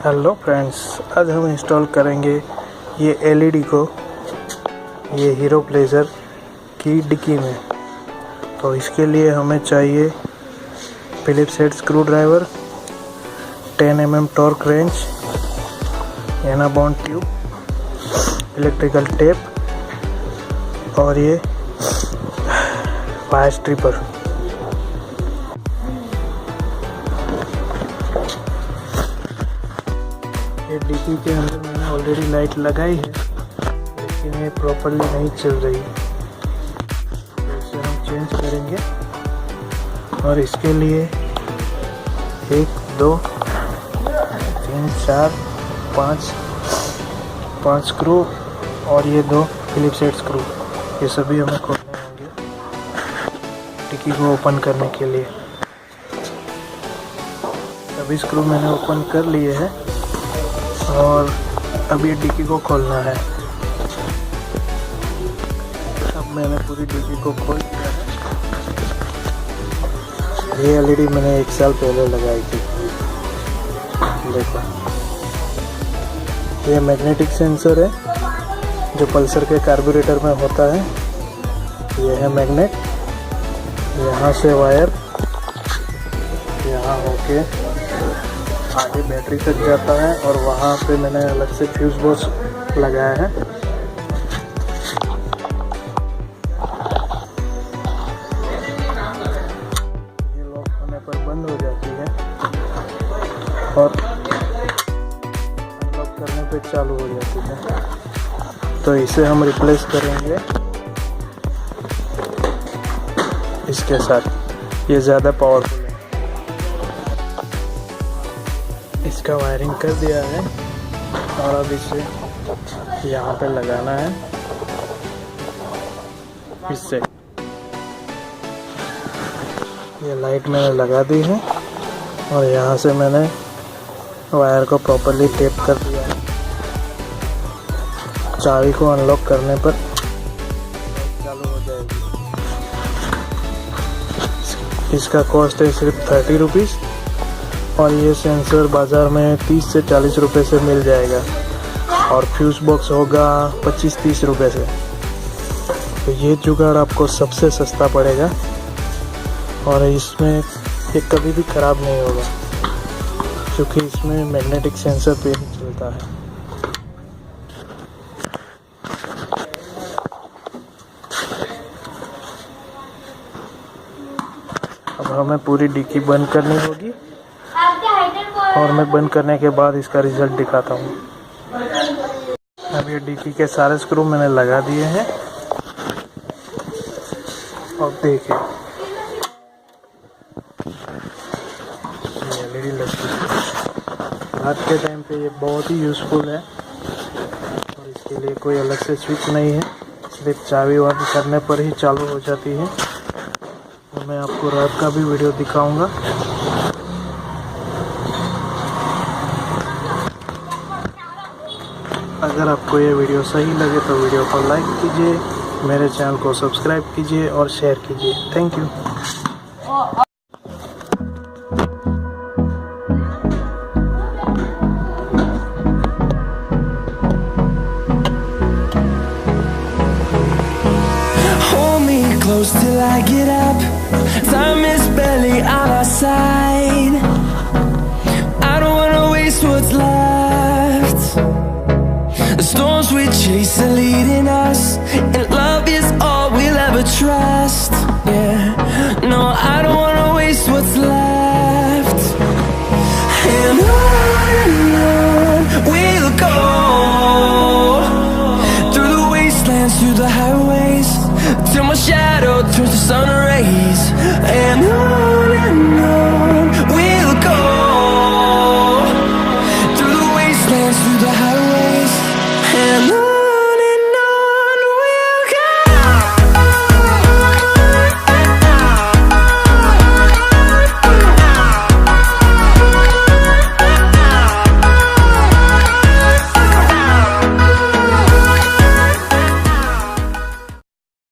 Hello friends, आज हम install करेंगे ये एलईडी को ये हीरो प्लेजर की डिक्की में। तो इसके लिए हमें चाहिए Philips head screwdriver, 10 mm torque wrench, Anabond tube, electrical tape और ये फायर स्ट्रिपर। ये डिक्की के अंदर मैंने ऑलरेडी लाइट लगाई है, लेकिन ये प्रॉपरली नहीं चल रही, तो इसे हम चेंज करेंगे। और इसके लिए 1 2 3 4 5 स्क्रू और ये 2 फिलिप्स हेड स्क्रू, ये सभी हमें खोलने होंगे डिक्की को ओपन करने के लिए। सभी स्क्रू मैंने ओपन कर लिए हैं और अब ये डिक्की को खोलना है। अब मैंने पूरी डिक्की को खोल दिया है। ये एलईडी मैंने 1 साल पहले लगाई थी। देखो, ये मैग्नेटिक सेंसर है जो पल्सर के कार्बोरेटर में होता है। ये है मैग्नेट, यहाँ से वायर यहाँ होके आगे बैटरी तक जाता है और वहाँ पे मैंने अलग से फ्यूज बॉक्स लगाया है। ये लॉक होने पर बंद हो जाती है और अनलॉक करने पे चालू हो जाती है। तो इसे हम रिप्लेस करेंगे इसके साथ। ये ज़्यादा पावरफुल है। इसका वायरिंग कर दिया है और अब इसे यहाँ पे लगाना है इससे। ये लाइट मैंने लगा दी है और यहाँ से मैंने वायर को प्रॉपरली टेप कर दिया है। चाबी को अनलॉक करने पर चालू हो जाएगी। इसका कॉस्ट है सिर्फ 30 रुपीज़ और ये सेंसर बाज़ार में 30 से 40 रुपए से मिल जाएगा और फ्यूज बॉक्स होगा 25-30 रुपए से। तो ये जुगाड़ आपको सबसे सस्ता पड़ेगा और इसमें ये कभी भी ख़राब नहीं होगा क्योंकि इसमें मैग्नेटिक सेंसर पे ही चलता है। अब हमें पूरी डिक्की बंद करनी होगी और मैं बंद करने के बाद इसका रिजल्ट दिखाता हूँ। अब ये डिक्की के सारे स्क्रू मैंने लगा दिए हैं और देखिए एलईडी लग गई। रात के टाइम पे ये बहुत ही यूज़फुल है और इसके लिए कोई अलग से स्विच नहीं है, सिर्फ चाबी वाबी करने पर ही चालू हो जाती है। तो मैं आपको रात का भी वीडियो दिखाऊंगा। अगर आपको ये वीडियो सही लगे तो वीडियो को लाइक कीजिए, मेरे चैनल को सब्सक्राइब कीजिए और शेयर कीजिए। Thank you. Hold me close till I get up. Time is barely on our side. I don't wanna waste what's left. The storms we chase are leading us, and love is all we'll ever trust. Yeah, no, I don't wanna waste what's left. And on we'll go, through the wastelands, through the highways, till my shadow turns to sun rays.